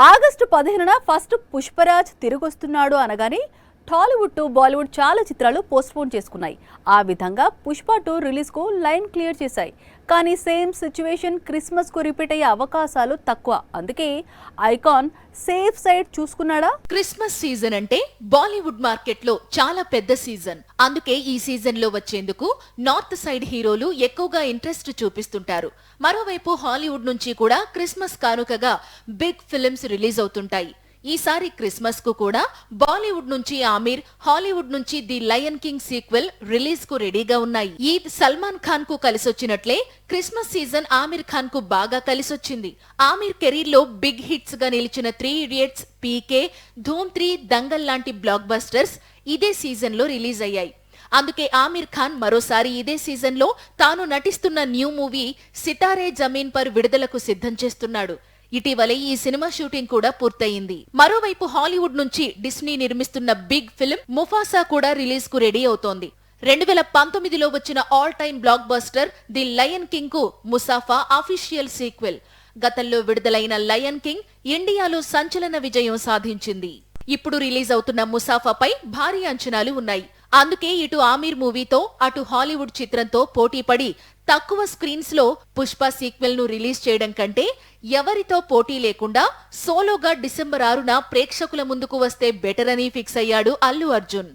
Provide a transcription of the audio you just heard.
August 15న first Pushparaj తిరిగొస్తున్నాడు అనగానే Tollywood to Bollywood చాలా చిత్రాలు పోస్ట్పోన్ చేసుకున్నాయి. ఆ విధంగా పుష్ప 2 రిలీజ్ కు లైన్ క్లియర్ చేశాయి. కానీ సేమ్ సిచ్యువేషన్ క్రిస్మస్ కు రిపీట్ అయ్యే అవకాశాలు తక్కువ. అందుకే icon safe side చూసుకున్నాడా? Christmas season అంటే బాలీవుడ్ మార్కెట్ లో చాలా పెద్ద సీజన్. అందుకే ఈ సీజన్ లో వచ్చేందుకు నార్త్ సైడ్ హీరోలు ఎక్కువగా ఇంట్రెస్ట్ చూపిస్తుంటారు. మరోవైపు హాలీవుడ్ నుంచి కూడా క్రిస్మస్ కానుకగా బిగ్ ఫిల్మ్స్ రిలీజ్ అవుతుంటాయి. ఈసారి క్రిస్మస్ కు కూడా బాలీవుడ్ నుంచి ఆమిర్, హాలీవుడ్ నుంచి the lion king sequel release కు రెడీగా ఉన్నాయి. ఈద్ సల్మాన్ ఖాన్ కు కలిసొచ్చినట్లే క్రిస్మస్ సీజన్ ఆమిర్ ఖాన్ కు బాగా కలిసొచ్చింది. ఆమిర్ కెరీర్ లో బిగ్ హిట్స్ గా నిలిచిన 3 ఇడియట్స్, పీకే, ధూమ్ 3, దంగల్ లాంటి బ్లాక్ బస్టర్స్ ఇదే సీజన్ లో రిలీజ్ అయ్యాయి. అందుకే ఆమిర్ ఖాన్ మరోసారి ఇదే సీజన్ లో తాను నటిస్తున్న new movie Sitaare Zameen per విడుదలకు సిద్ధం చేస్తున్నాడు. ఇటీవలే ఈ సినిమా షూటింగ్ కూడా పూర్తయింది. మరోవైపు హాలీవుడ్ నుంచి డిస్నీ నిర్మిస్తున్న బిగ్ ఫిల్మ్ ముఫాసా కూడా రిలీజ్ కు రెడీ అవుతోంది. 2019లో వచ్చిన all time block buster the lion king కు ముసాఫా అఫీషియల్ సీక్వెల్. గతంలో విడుదలైన లయన్ కింగ్ ఇండియాలో సంచలన విజయం సాధించింది. ఇప్పుడు రిలీజ్ అవుతున్న ముసాఫాపై భారీ అంచనాలు ఉన్నాయి. అందుకే ఇటు ఆమిర్ మూవీతో అటు హాలీవుడ్ చిత్రంతో పోటీపడి తక్కువ స్క్రీన్స్ లో పుష్ప సీక్వెల్ ను రిలీజ్ చేయడం కంటే ఎవరితో పోటీ లేకుండా సోలోగా డిసెంబర్ 6న ప్రేక్షకుల ముందుకు వస్తే బెటర్ అని ఫిక్స్ అయ్యాడు అల్లు అర్జున్.